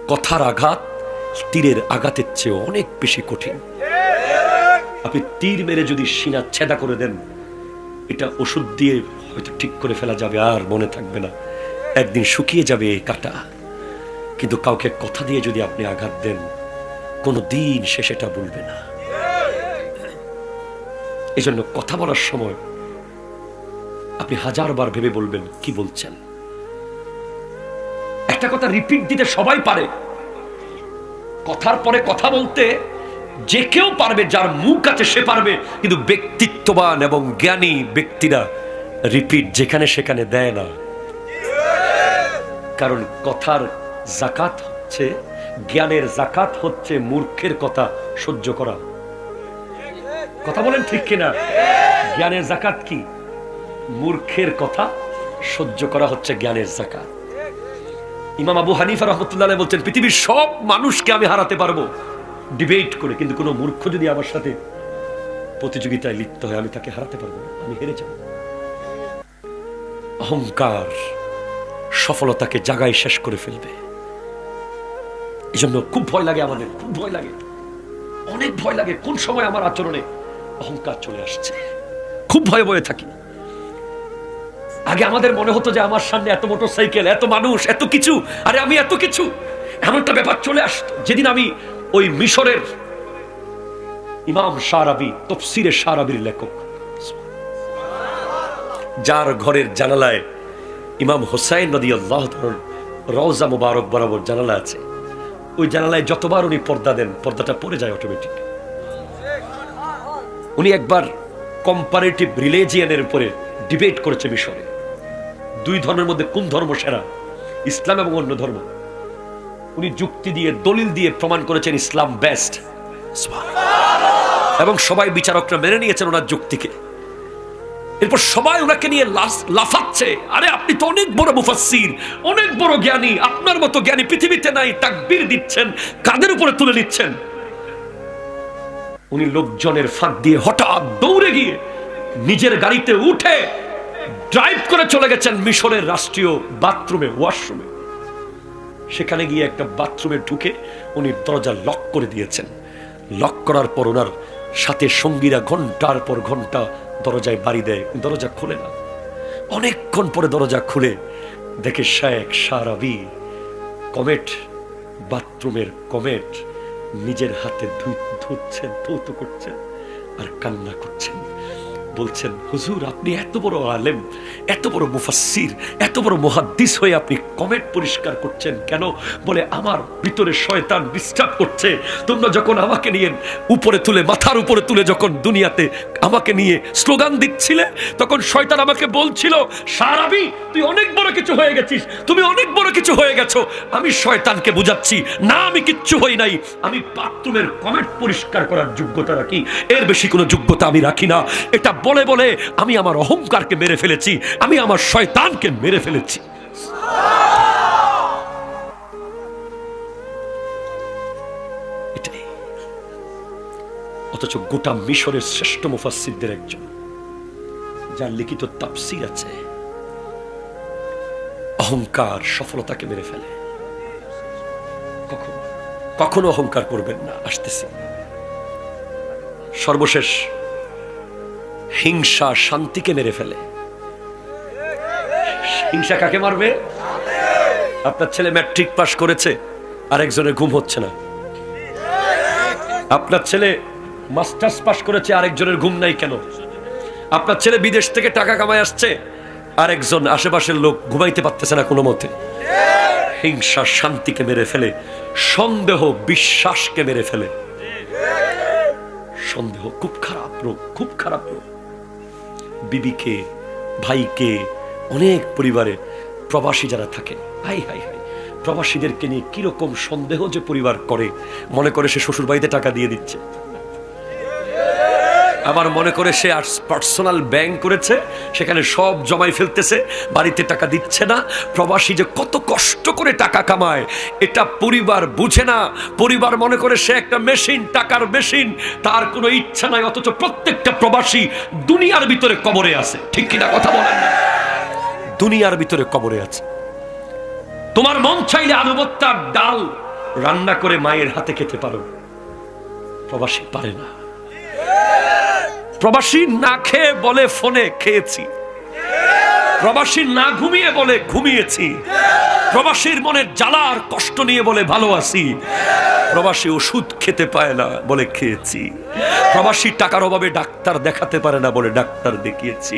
কথার আঘাত তীরের আঘাতের চেয়ে অনেক বেশি কঠিন। আপনি তীর মেরে যদি সিনা ছেদা করে দেন, এটা ওষুধ দিয়ে হয়তো ঠিক করে ফেলা যাবে, আর মনে থাকবে না, একদিন শুকিয়ে যাবে এই কাটা। কিন্তু কাউকে কথা দিয়ে যদি আপনি আঘাত দেন, কোনো দিন সে সেটা বলবে না। এই জন্য কথা বলার সময় আপনি 1000 বার ভেবে বলবেন কি বলছেন। একটা কথা রিপিট দিতে সবাই পারে, কথার পরে কথা বলতে যে কেউ পারবে, যার মুখ আছে সে পারবে, কিন্তু ব্যক্তিত্ববান এবং জ্ঞানী ব্যক্তিরা রিপিট যেখানে সেখানে দেয় না। কারণ কথার জাকাত হচ্ছে, জ্ঞানের জাকাত হচ্ছে মূর্খের কথা সহ্য করা। কথা বলেন ঠিক কিনা? জ্ঞানের জাকাত কি? মূর্খের কথা সহ্য করা হচ্ছে জ্ঞানের জাকাত। ইমাম আবু হানিফা রাহমাতুল্লাহ আলাইহি বলছেন, পৃথিবীর সব মানুষকে আমি হারাতে পারবো ডিবেট করে, কিন্তু কোনো মূর্খ যদি আমার সাথে প্রতিযোগিতায় লিপ্ত হয়, আমি তাকে হারাতে পারবো না, আমি হেরে যাব। অহংকার সফলতাকে জায়গায় শেষ করে ফেলবে। এই জন্য খুব ভয় লাগে আমাদের, খুব ভয় লাগে, অনেক ভয় লাগে কোন সময় আমার আচরণে অহংকার চলে আসছে। খুব ভয়ে ভয়ে থাকি। আগে আমাদের মনে হতো যে আমার সামনে এত মোটরসাইকেল, এত মানুষ, এত কিছু, আরে আমি এত কিছু, এমন একটা ব্যাপার চলে আসতো। যেদিন আমি ওই মিশরের ইমাম শারাবি, তাফসীরে শারাবির লেখক, যার ঘরের জানালায় ইমাম হুসাইন রাদিয়াল্লাহু তাআলার রওজা মুবারক বরাবর জানালা আছে, ওই জানালায় যতবার উনি পর্দা দেন, পর্দাটা পড়ে যায় অটোমেটিক। উনি একবার কম্পারেটিভ রিলিজিয়নের উপরে ডিবেট করেছে মিশরে, দুই ধর্মের মধ্যে কোন ধর্ম সেরা, ইসলাম এবং অন্য ধর্ম। উনি যুক্তি দিয়ে, দলিল দিয়ে প্রমাণ করেছেন ইসলাম বেস্ট, এবং সবাই বিচারকরা মেনে নিয়েছেন ওনার যুক্তিকে। এরপর সবাই ওনাকে নিয়ে লাফাচ্ছে, আরে আপনি তো অনেক বড় মুফাসসির, অনেক বড় জ্ঞানী, আপনার মতো জ্ঞানী পৃথিবীতে নাই। তাকবীর দিচ্ছেন, কাদের উপরে তুলে নিচ্ছেন। উনি লোকজনের ফাঁক দিয়ে হঠাৎ দৌড়ে গিয়ে নিজের গাড়িতে উঠে ড্রাইভ করে চলে গেছেন মিশরের রাষ্ট্রীয় বাথরুমে, ওয়াশরুমে। সেখানে গিয়ে একটা বাথরুমে ঢুকে উনি দরজা লক করে দিয়েছেন। লক করার পর ওনার সাথে সঙ্গীরা ঘন্টার পর ঘন্টা দরজায় বাড়ি দেয়, দরজা খুলে না। অনেকক্ষণ পরে দরজা খুলে দেখে শেখ শারাবি কমেট, বাথরুমের কমেট নিজের হাতে ধুচ্ছেন, ধৌত করছেন আর কান্না করছেন। বলছেন, হুজুর আপনি এত বড় আলেম, এত বড় মুফাসসির, এত বড় মুহাদ্দিস হয়ে আপনি কমেট পরিষ্কার করছেন কেন? বলে আমার ভিতরে শয়তান ডিস্টার্ব করছে। তোমরা যখন আমাকে নিয়ে উপরে তুলে, মাথার উপরে তুলে যখন দুনিয়াতে আমাকে নিয়ে স্লোগান দিচ্ছিলে, তখন শয়তান আমাকে বলছিল, শারাবি তুই অনেক বড় কিছু হয়ে গেছিস, তুমি অনেক বড় কিছু হয়ে গেছো। আমি শয়তানকে বুঝাচ্ছি, না আমি কিচ্ছু হই নাই, আমি বাথরুমের কমেট পরিষ্কার করার যোগ্যতা রাখি, এর বেশি কোনো যোগ্যতা আমি রাখি না। এটা বলে বলে আমি আমার অহংকারকে মেরে ফেলেছি, আমি আমার শয়তানকে মেরে ফেলেছি। এটাই। অথচ গোটা মিশরের শ্রেষ্ঠ মুফাসসিরদের একজন, যার লিখিত তাফসীর আছে, অহংকার সফলতাকে মেরে ফেলে। কখনো অহংকার করবেন না। আসতেছি। সর্বশেষ হিংসা শান্তিকে মেরে ফেলে। হিংসা কাকে মারবে? আপনার ছেলে ম্যাট্রিক পাস করেছে, আরেকজনের ঘুম হচ্ছে না। আপনার ছেলে মাস্টার্স পাস করেছে, আরেকজনের ঘুম নাই কেন? আপনার ছেলে বিদেশ থেকে টাকা কামায় আসছে, আরেকজন আশেপাশের লোক ঘুমাইতে পারতেছে না কোনো মতে। হিংসা শান্তিকে মেরে ফেলে, সন্দেহ বিশ্বাসকে মেরে ফেলে। সন্দেহ খুব খারাপ রোগ, খুব খারাপ রোগ। বিবিকে, ভাইকে, অনেক পরিবারে প্রবাসী যারা থাকে, হাই হাই হাই, প্রবাসীদেরকে নিয়ে কিরকম সন্দেহ যে পরিবার করে। মনে করে সে শ্বশুর বাড়িতে টাকা দিয়ে দিচ্ছে, আবার মনে করে সে পার্সোনাল ব্যাংক করেছে, সেখানে সব জমাই ফেলতেছে, বাড়িতে টাকা দিচ্ছে না। প্রবাসী যে কত কষ্ট করে টাকা কামায় এটা পরিবার বুঝে না। পরিবার মনে করে সে একটা মেশিন, টাকার মেশিন, তার কোনো ইচ্ছা নাই। অথচ প্রত্যেকটা প্রবাসী দুনিয়ার ভিতরে কবরে আছে। ঠিক কিনা কথা বলেন না? দুনিয়ার ভিতরে কবরে আছে। তোমার মন চাইলে আলু ভর্তার ডাল রান্না করে মায়ের হাতে খেতে পারো, প্রবাসী পারে না। প্রবাসী না খেয়ে বলে ফোনে খেয়েছি, প্রবাসী না ঘুমিয়ে বলে ঘুমিয়েছি, প্রবাসীর মনের জ্বালা আর কষ্ট নিয়ে বলে ভালো আছি, প্রবাসী ওষুধ খেতে পায় না বলে খেয়েছি, প্রবাসী টাকার অভাবে ডাক্তার দেখাতে পারে না বলে ডাক্তার দেখিয়েছি।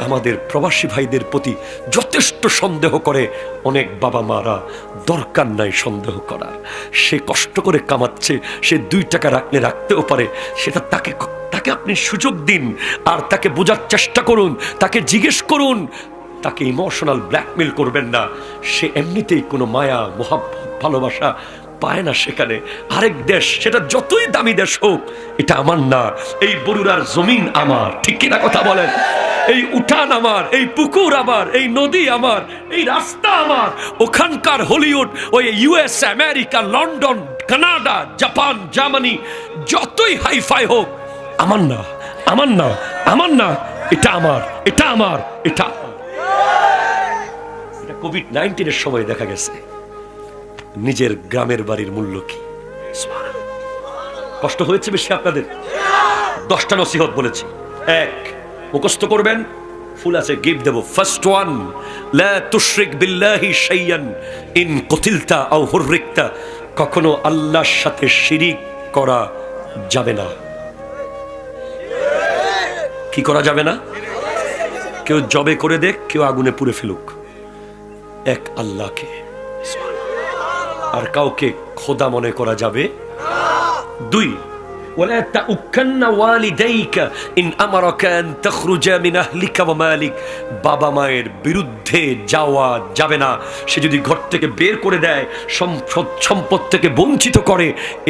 আমাদের প্রবাসী ভাইদের প্রতি যথেষ্ট সন্দেহ করে অনেক বাবা মারা, দরকার নাই সন্দেহ করার। সে কষ্ট করে কামাচ্ছে, সে 2 টাকা রাখলে রাখতেও পারে, সেটা তাকে আপনি সুযোগ দিন, আর তাকে বোঝার চেষ্টা করুন, তাকে জিজ্ঞেস করুন, তাকে ইমোশনাল ব্ল্যাকমেল করবেন না। সে এমনিতেই কোনো মায়া মোহাব্বত ভালোবাসা পায় না সেখানে। আরেক দেশ, সেটা যতই দামি দেশ হোক, এটা আমার না। এই বরুড়ার জমিন আমার, ঠিক কিনা কথা বলেন? এই উঠান আমার, এই পুকুর আমার, এই নদী আমার, এই রাস্তা আমার। ওখানকার হলিউড, ওই US, America, London, Canada, Japan, Germany যতই হাইফাই হোক, আমার না, আমার না, আমার না, এটা আমার, এটা আমার, এটা কোভিড-19 সময় দেখা গেছে নিজের গ্রামের বাড়ির মূল্য কি। কষ্ট হয়েছে বেশি আপনাদের? 10টা নসিহত বলেছি। 1, মুখস্থ করবেন, ফুল আছে গিফট দেব। ফার্স্ট ওয়ান, লা তুশরিক বিল্লাহি শাইয়ান ইন কুতিলতা আও হুররিকতা। কখনো আল্লাহর সাথে শিরিক করা যাবে না। কি করা যাবে না? কেউ জবে করে দেখ, কেউ আগুনে পুড়ে ফেলুক, এক আল্লাহকে আর কাউকে খোদা মনে করা যাবে। 2, ولا تؤكن والديك إن أمرك أن تخرج من أهلك ومالك। বাবা মায়ের বিরুদ্ধে যাওয়া যাবে না। সে যদি ঘর থেকে বের করে দেয়, সম্পদ থেকে বঞ্চিত করে,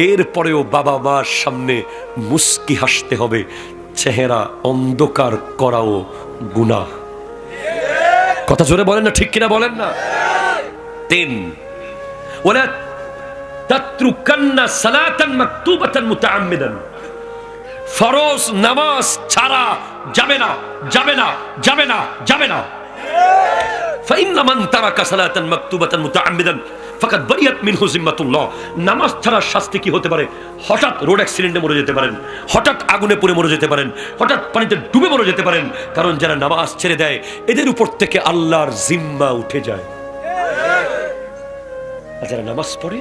এরপরেও বাবা মার সামনে মুস্কি হাসতে হবে। চেহারা অন্ধকার করাও গুনাহ। কথা জোরে বলেন না, ঠিক কিনা বলেন না? 3, ولا তাতরুকান্না সালাতান মাকতুবাতান মুতাআম্মিদান। ফরজ নামাজ ছাড়া যাবে না, যাবে না, যাবে না, যাবে না। ফাইন্না মান তারাকা সালাতান মাকতুবাতান মুতাআম্মিদান ফাকাদ বারিয়াত মিনহু জিম্মাতুল্লাহ। নামাজ ছাড়ার শাস্তি কি হতে পারে? হঠাৎ রোড অ্যাক্সিডেন্টে মরে যেতে পারেন, হঠাৎ আগুনে পুড়ে মরে যেতে পারেন, হঠাৎ পানিতে ডুবে মরে যেতে পারেন। কারণ যারা নামাজ ছেড়ে দেয়, এদের উপর থেকে আল্লাহর জিম্মা উঠে যায়। আর যারা নামাজ পড়ে,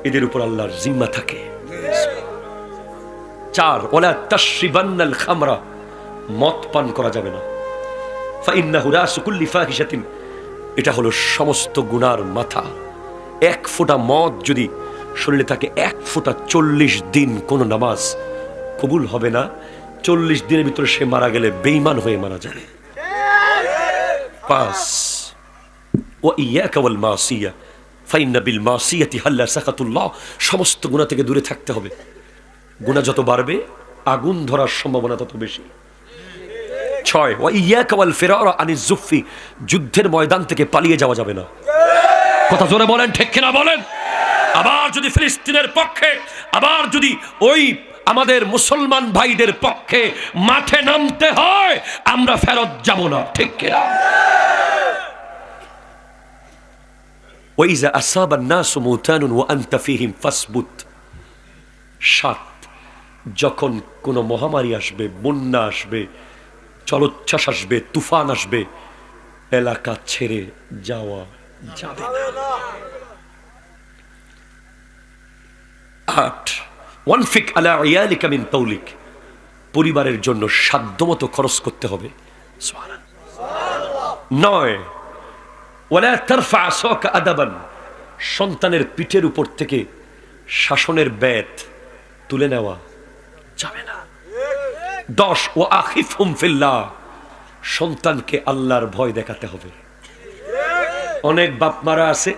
এদের উপর আল্লাহর জিম্মা থাকে। 4, ওয়ালা তাশরিবান্নাল খামরা। মদ পান করা যাবে না। ফাইন্নাহু রাসু কুল্লি ফাহিশাতিন। এটা হলো সমস্ত গুনার মাথা। 1 ফোঁটা মদ যদি শরীরে থাকে, 1 ফোঁটা 40 দিন কোন নামাজ কবুল হবে না। 40 দিনের ভিতরে সে মারা গেলে বেঈমান হয়ে মারা যাবে। 5, ওয়া ইয়াকা ওয়াল মাসিয়া ফাইন্না বিল মাসিয়াতি হাল্লা সাকাতুল্লাহ। সমস্ত গুনাহ থেকে দূরে থাকতে হবে। গুনাহ যত বাড়বে, আগুন ধরার সম্ভাবনা তত বেশি। 6, ওয়া ইয়াকা ওয়াল ফিরারা আনিজ জুফি। যুদ্ধের ময়দান থেকে পালিয়ে যাওয়া যাবে না। কথা জোরে বলেন, ঠিক কিনা বলেন? আবার যদি ফিলিস্তিনের পক্ষে, আবার যদি ওই আমাদের মুসলমান ভাইদের পক্ষে মাঠে নামতে হয়, আমরা ফেরত যাব না, ঠিক কিনা? وإذا أصاب الناس موتان وأنت فيهم فاثبت। 7, যখন কোন মহামারী আসবে, বন্যা আসবে, জলোচ্ছ্বাস আসবে, তুফান আসবে, এলাকা ছেড়ে যাওয়া যাবে না। 8, ওয়ানফিক আলা ইয়ালিকা মিন তাওলিক। পরিবারের জন্য সাধ্যমতো খরচ করতে হবে। সুবহানাল্লাহ। 9, ওয়ালা তারফা আসাকা আদাবান। সন্তানের পিঠের উপর থেকে শাসনের বেত তুলে নেওয়া যাবে না। 10, ওয়া আখিফহুম ফিল্লাহ। সন্তানকে আল্লাহর ভয় দেখাতে হবে। অনেক বাপ মারা আছে,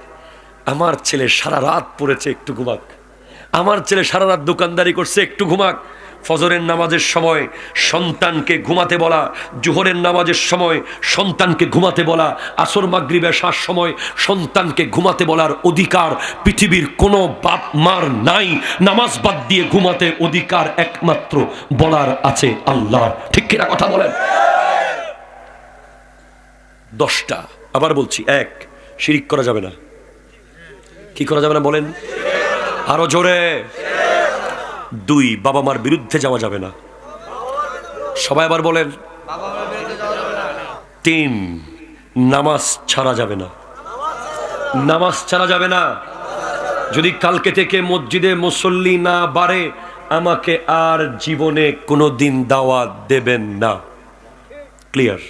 আমার ছেলে সারা রাত পড়েছে, একটু ঘুমাক। আমার ছেলে সারা রাত দোকানদারি করছে, একটু ঘুমাক। ফজরের নামাজের সময় সন্তানকে ঘুমাতে বলা, জোহরের নামাজের সময় সন্তানকে ঘুমাতে বলা, আসর মাগরিব এশার সময় সন্তানকে ঘুমাতে বলার অধিকার পৃথিবীর কোনো বাপ মার নাই। নামাজ বাদ দিয়ে ঘুমাতে অধিকার একমাত্র বলার আছে আল্লাহর, ঠিক কিনা কথা বলেন? 10টা, আবার বলছি। 1, শিরিক করা যাবে না। কি করা যাবে না বলেন আরো জোরে। 2, বাবা মার বিরুদ্ধে যাওয়া যাবে না। সবাই আবার বলেন। 3, নামাজ ছাড়া যাবে না। নামাজ ছাড়া যাবে না। যদি কালকে থেকে মসজিদে মুসল্লি না বাড়ে, আমাকে আর জীবনে কোনোদিন দাওয়াত দেবেন না। ক্লিয়ার?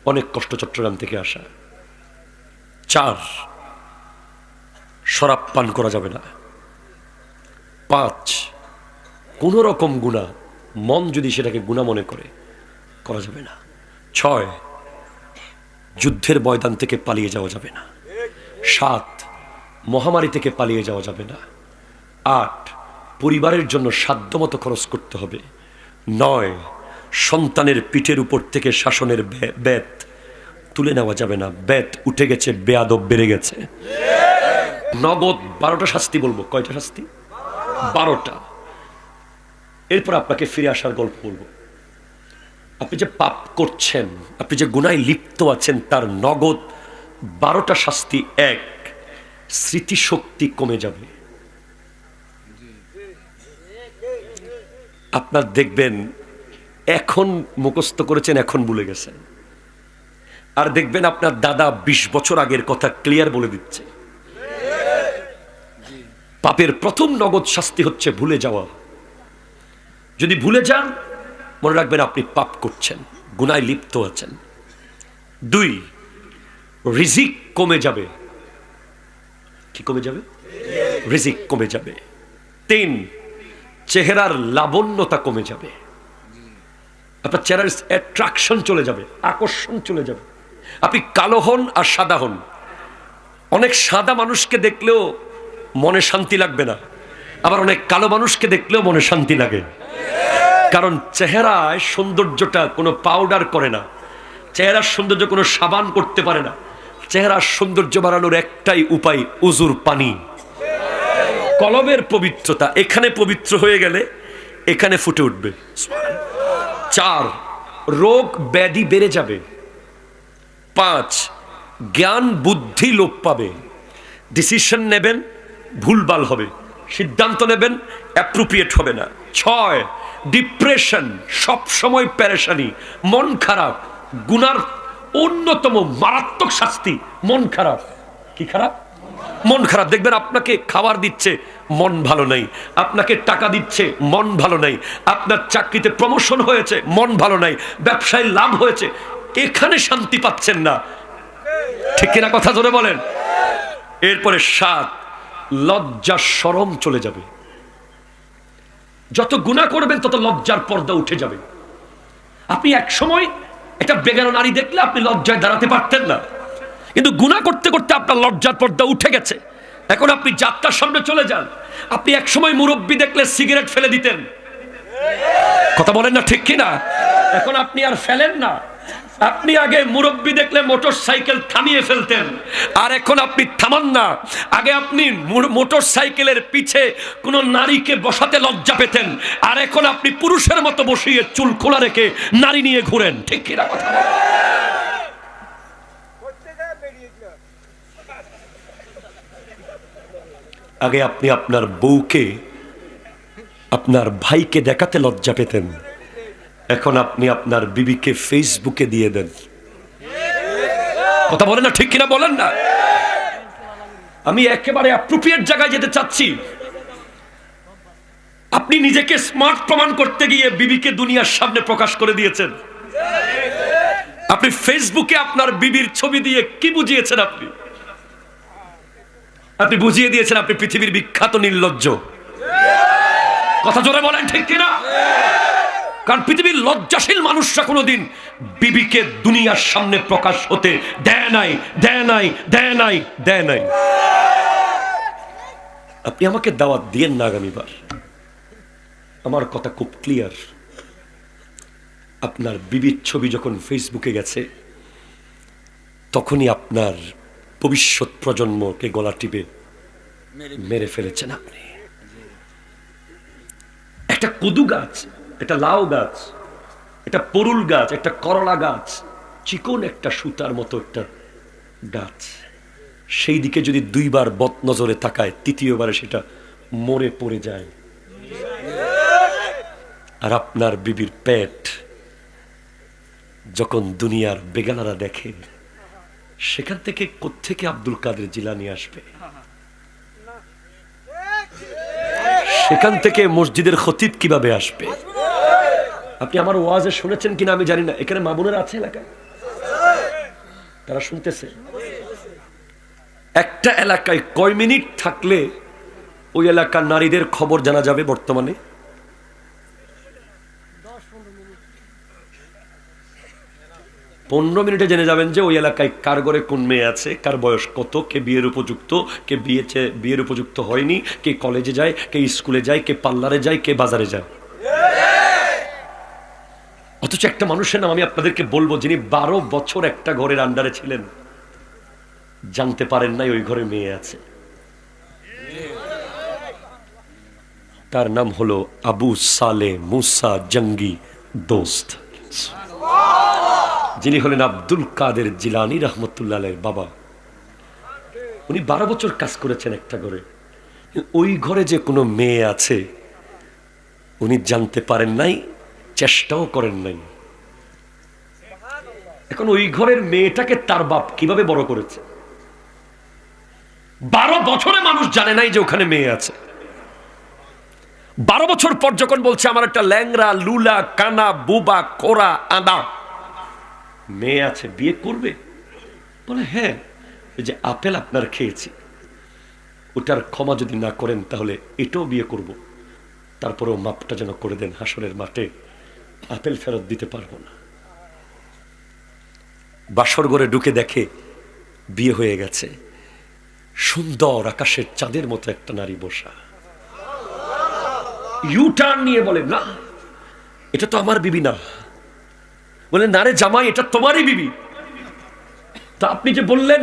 অনেক কষ্ট চট্টগ্রাম থেকে আসা। 4, শরাব পান করা যাবে না। 5, কোন রকম গুনাহ, মন যদি সেটাকে গুনাহ মনে করে, করা যাবে না। 6, যুদ্ধের ময়দান থেকে পালিয়ে যাওয়া যাবে না। 7, মহামারী থেকে পালিয়ে যাওয়া যাবে না। 8, পরিবারের জন্য সাধ্যমতো খরচ করতে হবে। 9, সন্তানের পিঠের উপর থেকে শাসনের বেত তুলে নেওয়া যাবে না। বেত উঠে গেছে, বেয়াদব বেড়ে গেছে। নগদ 12টা শাস্তি বলবো। কয়টা শাস্তি? 12টা। এরপর আপনাকে ফিরে আসার গল্প বলবো। আপনি যে পাপ করছেন, আপনি যে গুনায় লিপ্ত আছেন, তার নগদ 12টা শাস্তি। 1, স্মৃতিশক্তি কমে যাবে। আপনার দেখবেন এখন মুখস্থ করেছেন, এখন ভুলে গেছেন। আর দেখবেন আপনার দাদা 20 বছর আগের কথা ক্লিয়ার বলে দিচ্ছে। পাপের প্রথম নগদ শাস্তি হচ্ছে ভুলে যাওয়া। যদি ভুলে যান, মনে রাখবেন আপনি পাপ করছেন, গুনায় লিপ্ত আছেন। 2, রিজিক কমে যাবে। কি কমে যাবে? রিজিক কমে যাবে। 3, চেহারার লাবণ্যতা কমে যাবে। আপনার চেহারার অ্যাট্রাকশন চলে যাবে, আকর্ষণ চলে যাবে। আপনি কালো হন আর সাদা হন, অনেক সাদা মানুষকে দেখলেও মনে শান্তি লাগবে না, আবার অনেক কালো মানুষকে দেখলেও মনে শান্তি লাগে। কারণ চেহারায় সৌন্দর্যটা কোনো পাউডার করে না, চেহারার সৌন্দর্য কোনো সাবান করতে পারে না। চেহারার সৌন্দর্য বাড়ানোর একটাই উপায়, উজুর পানি, কলবের পবিত্রতা। এখানে পবিত্র হয়ে গেলে এখানে ফুটে উঠবে। 4, রোগ ব্যাধি বেড়ে যাবে। 5, জ্ঞান বুদ্ধি লোপ পাবে। ডিসিশন নেবেন, ভুলভাল হবে। সিদ্ধান্ত নেবেন, অ্যাপ্রোপ্রিয়েট হবে না। 6, ডিপ্রেশন, সব সময় পেরেশানি, মন খারাপ। গুনার অন্যতম মারাত্মক শাস্তি মন খারাপ। কি খারাপ? মন খারাপ। দেখবেন আপনাকে খাবার দিচ্ছে, মন ভালো নাই। আপনাকে টাকা দিচ্ছে, মন ভালো নাই। আপনার চাকরিতে প্রমোশন হয়েছে, মন ভালো নাই। ব্যবসায় লাভ হয়েছে, এখানে শান্তি পাচ্ছেন না। ঠিক কিনা কথা ধরে বলেন। এরপরে 7, লজ্জা শরম চলে যাবে। যত গুনাহ করবেন তত লজ্জার পর্দা উঠে যাবে। আপনি এক সময় একটা বেগানা নারী দেখলে আপনি লজ্জায় দাঁড়াতে পারতেন না, কিন্তু গুনাহ করতে করতে আপনার লজ্জার পর্দা উঠে গেছে। এখন আপনি যাত্রার সামনে চলে যান, আপনি এক সময় মুরব্বী দেখলে সিগারেট ফেলে দিতেন। কথা বলেন না ঠিক কিনা? এখন আপনি আর ফেলেন না। আপনি আগে মুরব্বী দেখলে মোটর সাইকেল থামিয়ে ফেলতেন, আর এখন আপনি থামান না। আগে আপনি মোটর সাইকেলের পিছে কোনো নারীকে বসাতে লজ্জা পেতেন, আর এখন আপনি পুরুষের মতো বসিয়ে চুল খোলা রেখে নারী নিয়ে ঘুরেন। ঠিক কিনা কথা? আগে আপনি আপনার বউকে, আপনার ভাইকে দেখাতে লজ্জা পেতেন, এখন আপনি আপনার বিবিকে ফেসবুকে দিয়ে দেন। কথা বলেন না ঠিক কিনা বলেন না? আমি একেবারে অ্যাপ্রোপ্রিয়েট জায়গায় যেতে চাচ্ছি। আপনি নিজেকে স্মার্ট প্রমাণ করতে গিয়ে বিবিকে দুনিয়ার সামনে প্রকাশ করে দিয়েছেন। আপনি ফেসবুকে আপনার বিবির ছবি দিয়ে কি বুঝিয়েছেন? আপনি বুঝিয়ে দিয়েছেন আপনি পৃথিবীর বিখ্যাত নির্লজ্জ। কথা জোরে বলেন ঠিক কিনা? কারণ পৃথিবীর লজ্জাশীল মানুষরা কোনোদিন বিবিকে দুনিয়ার সামনে প্রকাশ হতে দেয় নাই, দেয় নাই, দেয় নাই, দেয় নাই। আপনি আমাকে দাওয়াত দিয়েন না আগামীবার। আমার কথা খুব ক্লিয়ার। আপনার বিবির ছবি যখন ফেসবুকে গেছে, তখনই আপনার ভবিষ্যৎ প্রজন্মকে গলা টিপে মেরে ফেলেছেন আপনি। একটা কদু গাছ, একটা লাউ গাছ, একটা পরুল গাছ, একটা করলা গাছ, চিকন একটা সুতার মতো একটা গাছ, সেই দিকে যদি দুইবার বদনজরে তাকায়, তৃতীয়বারে সেটা মরে পড়ে যায়। আর আপনার বিবির পেট যখন দুনিয়ার বেগানারা দেখে, সেখান থেকে কোত্থেকে আব্দুল কাদের জিলানী আসবে? সেখান থেকে মসজিদের খতিব কিভাবে আসবে? আপনি আমার ওয়াজে শুনেছেন কিনা আমি জানি না, এখানে মা বোনেরা আছে এলাকায়, তারা শুনতেছে। একটা এলাকায় কয় মিনিট থাকলে ওই এলাকার নারীদের খবর জানা যাবে? বর্তমানে 15 মিনিটে জেনে যাবেন যে ওই এলাকায় কার ঘরে কোন মেয়ে আছে, কার বয়স কত, কে বিয়ের উপযুক্ত, কে বিয়ের উপযুক্ত হয়নি, কে কলেজে যায়, কে স্কুলে যায়, কে পার্লারে যায়, কে বাজারে যায়। অথচ একটা মানুষের নাম আমি আপনাদেরকে বলবো, যিনি 12 বছর একটা ঘরের আন্ডারে ছিলেন, জানতে পারেন নাই ওই ঘরে মেয়ে আছে। তার নাম হলো আবু সালে মুসা জঙ্গি দোস্ত, যিনি হলেন আব্দুল কাদের জিলানী রহমতুল্লাহ আলাইহির বাবা। উনি 12 বছর কাজ করেছেন একটা ঘরে। ওই ঘরে যে কোনো মেয়ে আছে উনি জানতে পারেন নাই, চেষ্টাও করেন নাই। এখন ওই ঘরের মেয়েটাকে তার বাপ কিভাবে বড় করেছে? 12 বছরে মানুষ জানে নাই যে ওখানে মেয়ে আছে। 12 বছর পর যখন বলছে আমার একটা ল্যাংরা লুলা কানা বুবা কোরা আদা মেয়ে আছে, বিয়ে করবে? বলে হ্যাঁ, এই যে আপেল আপনার খেয়েছি, ওটার ক্ষমা যদি না করেন তাহলে এটাও বিয়ে করব, তারপরেও মাপটা যেন করে দেন, হাসরের মাঠে আপেল ফেরত দিতে পারবো না। বাসর ঘরে ঢুকে দেখে বিয়ে হয়ে গেছে, সুন্দর আকাশের চাঁদের মতো একটা নারী বসা। ইউটার্ন নিয়ে বলে না, এটা তো আমার বিবি না। বলে না রে জামাই, এটা তোমারই বিবি। তা আপনি যে বললেন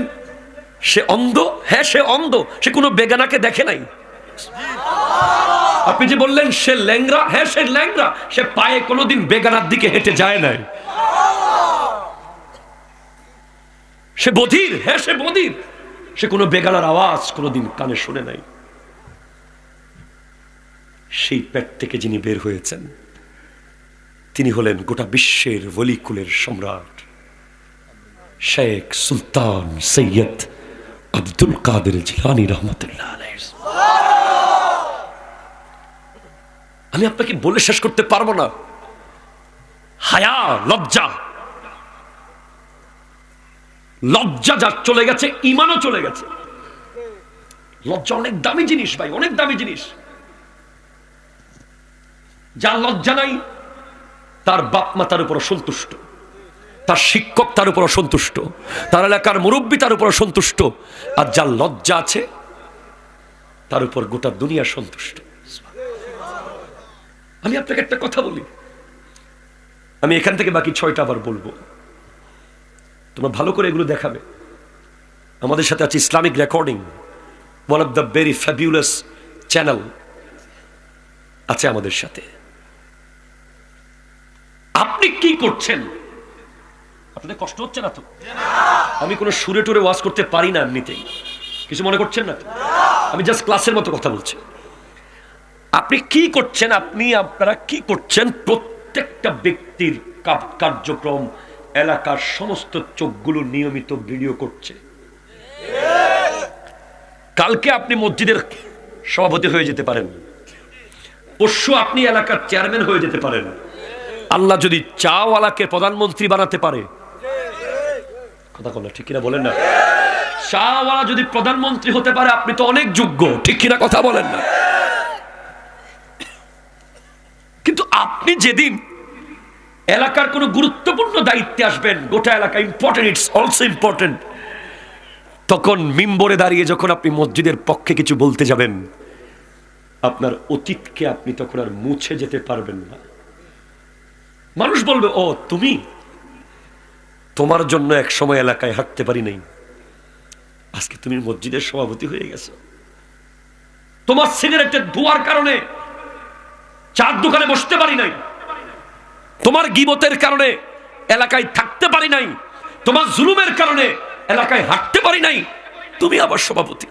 সে অন্ধ, হ্যাঁ সে অন্ধ, সে কোনো বেগানাকে দেখে নাই। আপনি যে বললেন সে ল্যাংরা, হ্যাঁ সে ল্যাংরা, সে পায়ে কোনোদিন বেগানার দিকে হেঁটে যায় নাই। সে বধির, হ্যাঁ সে বধির, সে কোনো বেগানার আওয়াজ কোনোদিন কানে শুনে নাই। সেই পেট থেকে যিনি বের হয়েছেন তিনি হলেন গোটা বিশ্বের ওলিকুলের সম্রাট শেখ সুলতান সৈয়দ আব্দুল কাদের জিলানী রহমতুল্লাহ আলাইহি। আমি আপনাকে বলে শেষ করতে পারবো না। হায়া, লজ্জা, লজ্জা যার চলে গেছে, ঈমানও চলে গেছে। লজ্জা অনেক দামি জিনিস ভাই, অনেক দামি জিনিস। যার লজ্জা নাই তার বাপ মা তার উপর অসন্তুষ্ট, তার শিক্ষক তার উপর অসন্তুষ্ট, তার এলাকার মুরব্বী তার উপর অসন্তুষ্ট। আর যার লজ্জা আছে তার উপর গোটা দুনিয়া সন্তুষ্ট। আমি আপনাকে একটা কথা বলি, আমি এখান থেকে বাকি 6টা আবার বলবো, তোমরা ভালো করে এগুলো দেখাবে। আমাদের সাথে আছে Islamic recording, one of the very fabulous channel আছে আমাদের সাথে। আপনি কি করছেন? আপনাদের কষ্ট হচ্ছে না তো? আমি কোনো সুরে টুরে ওয়াজ করতে পারি না, এমনিতেই কিছু মনে করছেন না? আমি জাস্ট ক্লাসের মতো কথা বলছি। আপনি কি করছেন, আপনারা কি করছেন? প্রত্যেকটা ব্যক্তির কার্যক্রম এলাকার সমস্ত চোখগুলো নিয়মিত ভিডিও করছে। কালকে আপনি মসজিদের সভাপতি হয়ে যেতে পারেন, পরশু আপনি এলাকার চেয়ারম্যান হয়ে যেতে পারেন। আল্লাহ যদি চাওয়ালাকে প্রধানমন্ত্রী বানাতে পারে, কথা বলেন ঠিক কিনা বলেন না? চাওয়ালা যদি প্রধানমন্ত্রী হতে পারে আপনি তো অনেক যোগ্য, ঠিক কিনা কথা বলেন না? কিন্তু আপনি যেদিন এলাকার কোন গুরুত্বপূর্ণ দায়িত্বে আসবেন, গোটা এলাকা ইম্পর্টেন্ট, ইটস অলসো ইম্পর্টেন্ট, তখন মিম্বরে দাঁড়িয়ে যখন আপনি মসজিদের পক্ষে কিছু বলতে যাবেন, আপনার অতীতকে আপনি তখন আর মুছে যেতে পারবেন না। মানুষ বলবে ও তুমি, তোমার জন্য এক সময় এলাকায় হাঁটতে পারি নাই, আজকে তুমি মসজিদের সভাপতি হয়ে গেছো। তোমার সিগারেটের ধোঁয়ার কারণে চার দোকানে বসতে পারি নাই, তোমার গীবতের কারণে এলাকায় থাকতে পারি নাই, তোমার জুলুমের কারণে এলাকায় হাঁটতে পারি নাই, তুমি আবার সভাপতি।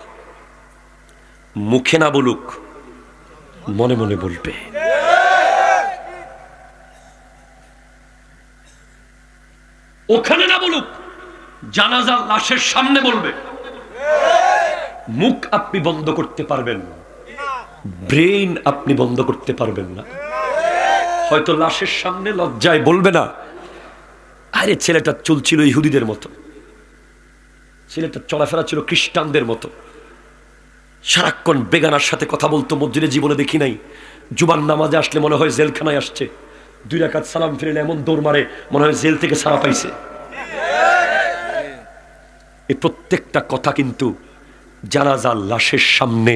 মুখে না বলুক, মনে মনে বলবে। ওখানে না বলুক, জানাজা লাশের সামনে বলবে। মুখ আপনি বন্ধ করতে পারবেন না, ব্রেইন আপনি বন্ধ করতে পারবেন না। হয়তো লাশের সামনে লজ্জায় বলবে না, আরে ছেলেটা চলছিল ইহুদিদের মতো, ছেলেটা চলাফেরা ছিল খ্রিস্টানদের মতো, সারাক্ষণ বেগানার সাথে কথা বলতো, মসজিদে জীবনে দেখি নাই। জুমার নামাজে আসলে মনে হয় জেলখানায় আসছে, 2 রাকাত সালাম ফিরলে এমন দৌড় মারে মনে হয় জেল থেকে ছাড়া পাইছে। এই প্রত্যেকটা কথা কিন্তু জানাজা লাশের সামনে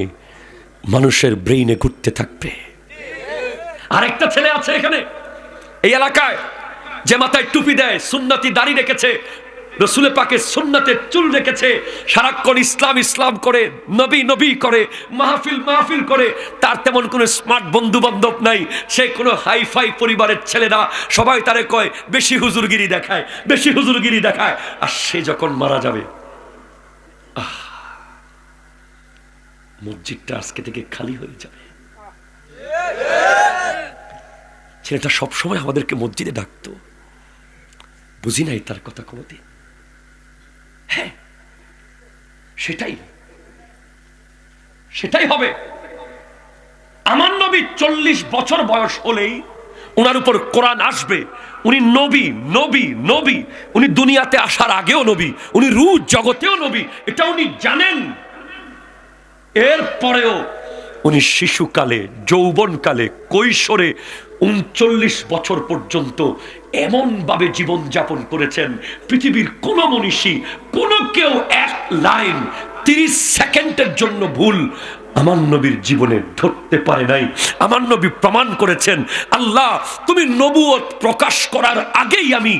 মানুষের ব্রেইনে ঘুরতে থাকবে। আরেকটা ছেলে আছে এখানে এই এলাকায়, যে মাথায় টুপি দেয়, সুন্নতি দাড়ি রেখেছে, রসুল পাকের সুন্নতের চুল রেখেছে, সারাক্ষণ ইসলাম ইসলাম করে, নবী নবী করে, মাহফিল মাহফিল করে। তার তেমন কোনো স্মার্ট বন্ধু বান্ধব নাই, সে কোনো হাইফাই পরিবারের ছেলে না। সবাই তারে কয় বেশি হুজুরগিরি দেখায়, বেশি হুজুরগিরি দেখায়। আর সে যখন মারা যাবে, মসজিদটা আজকে থেকে খালি হয়ে যাবে। ছেলেটা সবসময় আমাদেরকে মসজিদে ডাকতো, বুঝি নাই তার কথা কোনোদিন। হ্যাঁ, সেটাই সেটাই হবে। আমার নবী 40 বছর বয়স হলেই ওনার উপর কোরআন আসবে। উনি নবী নবী নবী, উনি দুনিয়াতে আসার আগেও নবী, উনি রূহ জগতেও নবী, এটা উনি জানেন। এরপরেও উনি শিশুকালে, যৌবনকালে, কৈশোরে 39 বছর পর্যন্ত এমন ভাবে জীবন যাপন করেছেন, পৃথিবীর কোন মনীষী, কোন কেউ 1 লাইন 30 সেকেন্ডের জন্য ভুল আমার নবীর জীবনে ধরতে পারে নাই। আমার নবী প্রমাণ করেছেন, আল্লাহ তুমি নবুয়ত প্রকাশ করার আগেই আমি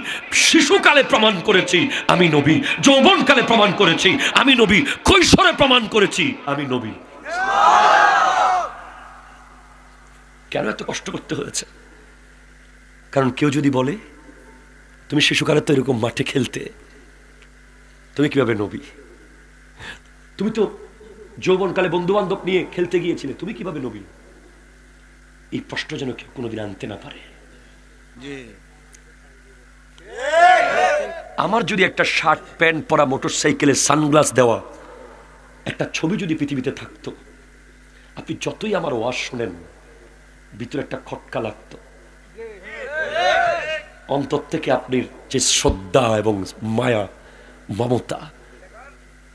শিশুকালে প্রমাণ করেছি আমি নবী, যৌবনকালে প্রমাণ করেছি আমি নবী, কৈশোরে প্রমাণ করেছি আমি নবী। কেন এত কষ্ট করতে হয়েছে? কারণ কেউ যদি বলে তুমি শিশুকালে তো এরকম মাঠে খেলতে, তুমি কিভাবে নবী? তুমি তো যৌবনকালে বন্ধু বান্ধব নিয়ে খেলতে গিয়েছিলে, তুমি কিভাবে নবী? এই প্রশ্ন যেন কেউ কোনোদিন আনতে না পারে। আমার যদি একটা শার্ট প্যান্ট পরা, মোটরসাইকেলে সানগ্লাস দেওয়া একটা ছবি যদি পৃথিবীতে থাকতো, আপনি যতই আমার ওয়াজ শোনেন ভিতরে একটা খটকা লাগতো, অন্তর থেকে আপনি যে শ্রদ্ধা এবং মায়া মমতা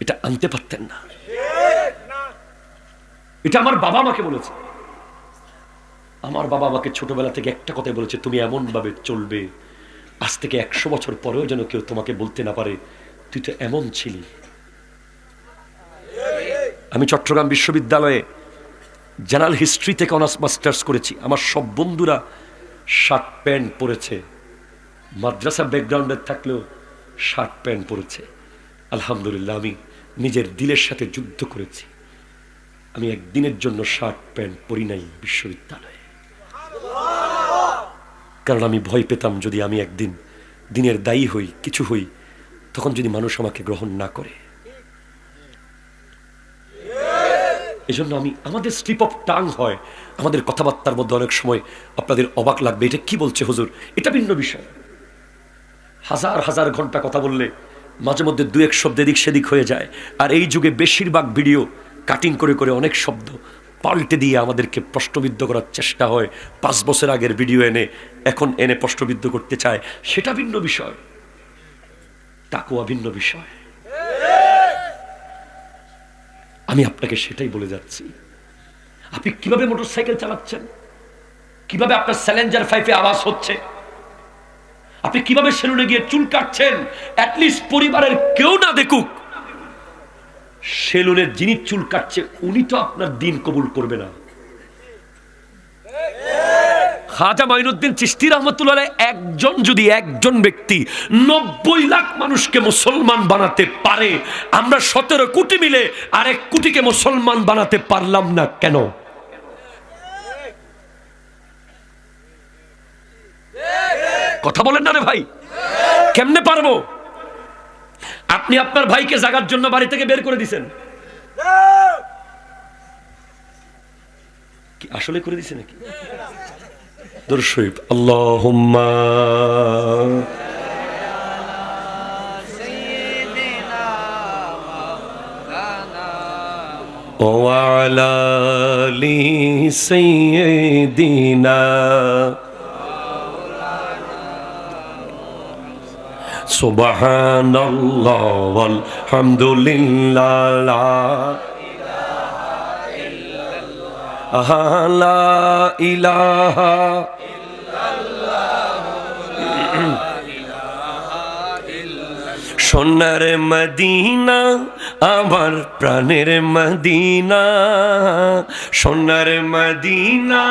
এটা আনতে পারতেন না। এটা আমার বাবা আমাকে বলেছে। আমার বাবা আমাকে ছোটবেলা থেকে একটা কথাই বলেছে, তুমি এমন ভাবে চলবে আজ থেকে 100 বছর পরেও যেন কেউ তোমাকে বলতে না পারে তুই তো এমন ছিলি। আমি চট্টগ্রাম বিশ্ববিদ্যালয়ে জেনারেল হিস্ট্রি থেকে অনার্স মাস্টার্স করেছি। আমার সব বন্ধুরা শার্ট প্যান্ট পরেছে, মাদ্রাসা ব্যাকগ্রাউন্ডের থাকলেও শার্ট প্যান্ট পরেছে। আলহামদুলিল্লাহ, আমি নিজের দিলের সাথে যুদ্ধ করেছি। আমি একদিনের জন্য শার্ট প্যান্ট পরি নাই বিশ্ববিদ্যালয়ে, কারণ আমি ভয় পেতাম যদি আমি একদিন দিনের দায়ী হই, কিছু হই, তখন যদি মানুষ আমাকে গ্রহণ না করে। এজন্য আমাদের স্লিপ অফ টাং হয়, আমাদের কথাবার্তার মধ্যে অনেক সময় আপনাদের অবাক লাগবে, এটা কি বলছে হুজুর, এটা ভিন্ন বিষয়। হাজার হাজার ঘন্টা কথা বললে মাঝে মধ্যে 2-1 শব্দ এদিক সেদিক হয়ে যায়। আর এই যুগে বেশিরভাগ ভিডিও কাটিং করে করে অনেক শব্দ পাল্টে দিয়ে আমাদেরকে প্রশ্নবিদ্ধ করার চেষ্টা হয়। 5 বছর আগের ভিডিও এখন এনে প্রশ্নবিদ্ধ করতে চায়, সেটা ভিন্ন বিষয়। তাকওয়া ভিন্ন বিষয়। আমি আপনাকে সেটাই বলে যাচ্ছি। আপনি কিভাবে মোটরসাইকেল চালাচ্ছেন, কিভাবে আপনার স্যালেঞ্জার 5-এ আওয়াজ হচ্ছে, আপনি কিভাবে সেলুনে গিয়ে চুল কাটছেন, অ্যাটলিস্ট পরিবারের কেউ না দেখুক। সেলুনের যিনি চুল কাটছে উনি তো আপনার দিন কবুল করবে না। খাজা মাইনুদ্দিন চিশতি রহমতুল্লাহ একজন ব্যক্তি 90 লাখ মানুষকে মুসলমান বানাতে পারে, আমরা 17 কোটি মিলে আরেক কোটিকে মুসলমান বানাতে পারলাম না কেন? কথা বলেন না রে ভাই, কেমনে পারবো? আপনি আপনার ভাইকে জাগার জন্য বাড়ি থেকে বের করে দিয়েছেন, কি আসলে করে দিয়েছেন নাকি? দরুদ শরীফ, আল্লাহুম্মা ওয়া আলা আলি সাইয়্যিদিনা সুবহানাল্লাহ ওয়াল হামদুলিল্লাহ লা ইলাহা সোনার মদিনা আমার প্রাণের মদিনা, সোনার মদিনা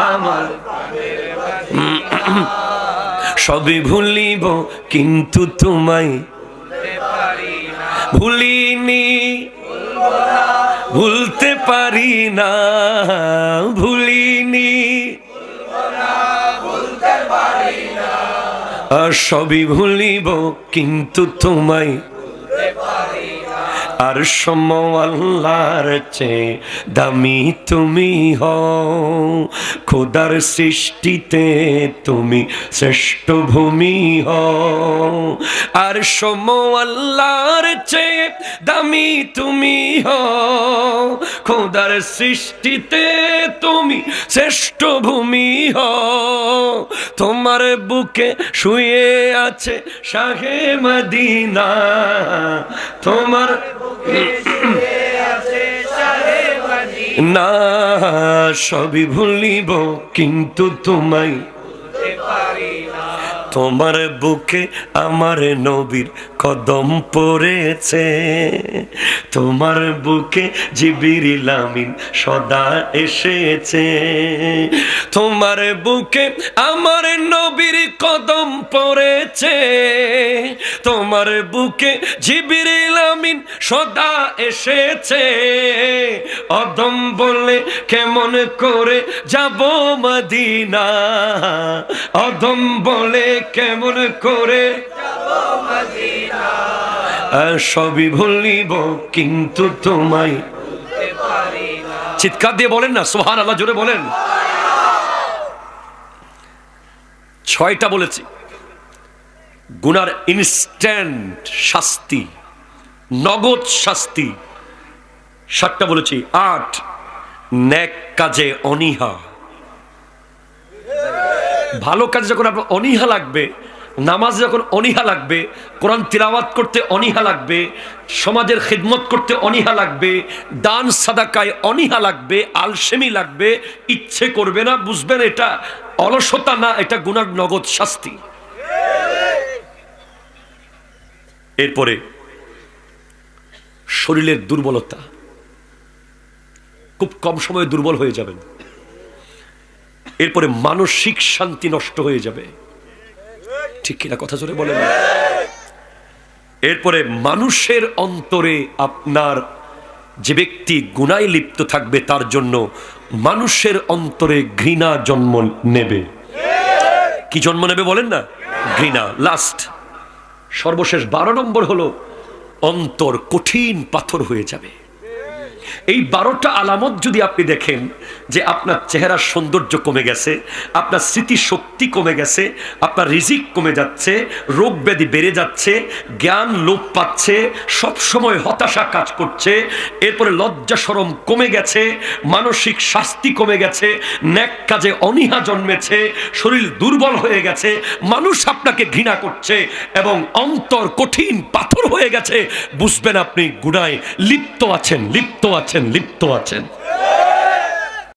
আমার সবই ভুলিব কিন্তু তোমায় ভুলিনি, ভুলতে পারি না, ভুলিনি, আর সবই ভুলিব কিন্তু তোমায় আর সম আল্লাহর চেয়ে দামি তুমি হও, খোদার সৃষ্টিতে তুমি শ্রেষ্ঠ ভূমি হও, আর সম আল্লাহর চেয়ে দামি তুমি হও, খোদার সৃষ্টিতে তুমি শ্রেষ্ঠ ভূমি হও, তোমার বুকে শুয়ে আছে শাহে মদিনা, তোমার না সবই ভুলিব কিন্তু তোমায় তোমার বুকে আমার নবীর কদম পড়েছে, তোমার বুকে জিবরিল আমিন সদা এসেছে, তোমার বুকে আমার নবীর কদম পড়েছে, তোমার বুকে জিবরিল আমিন সদা এসেছে, অদম বলে কেমন করে যাব মদিনা, অদম বলে কেমন করে যাব মদিনা, সবই ভুলিব কিন্তু তোমায় ভুলতে পারি না। চিৎকার দিয়ে বলেন না সুবহানাল্লাহ, জোরে বলেন। 6টা বলেছি গুনার ইনস্ট্যান্ট শাস্তি, নগদ শাস্তি। 7টা বলেছি। 8 নেক কাজে অনীহা, ভালো কাজে যখন আপনার অনীহা লাগবে, নামাজে যখন অনীহা লাগবে, কোরআন তিলাওয়াত করতে অনীহা লাগবে, সমাজের খিদমত করতে অনীহা লাগবে, দান সাদাকায় অনীহা লাগবে, আলসেমি লাগবে, ইচ্ছে করবে না, বুঝবেন এটা অলসতা না, এটা গুনার নগদ শাস্তি। এরপরে শরীরের দুর্বলতা, খুব কম সময়ে দুর্বল হয়ে যাবেন। এরপরে মানসিক শান্তি নষ্ট হয়ে যাবে, ঠিক কিনা কথা জোরে বলেন। এরপরে মানুষের অন্তরে আপনার যে ব্যক্তি গুনায় লিপ্ত থাকবে তার জন্য মানুষের অন্তরে ঘৃণা জন্ম নেবে। কি জন্ম নেবে বলেন না? ঘৃণা। লাস্ট সর্বশেষ 12 নম্বর হলো অন্তর কঠিন পাথর হয়ে যাবে। এই 12টা আলামত যদি আপনি দেখেন যে আপনার চেহারার সৌন্দর্য কমে গেছে, আপনার স্মৃতিশক্তি কমে গেছে, আপনার রিজিক কমে যাচ্ছে, রোগ ব্যাধি বেড়ে যাচ্ছে, জ্ঞান লোপ পাচ্ছে, সবসময় হতাশা কাজ করছে, এরপরে লজ্জা শরম কমে গেছে, মানসিক শাস্তি কমে গেছে, নেক কাজে অনীহা জন্মেছে, শরীর দুর্বল হয়ে গেছে, মানুষ আপনাকে ঘৃণা করছে এবং অন্তর কঠিন পাথর হয়ে গেছে, বুঝবেন আপনি গুনায় লিপ্ত আছেন, লিপ্ত আছেন, লিপ্ত আছেন।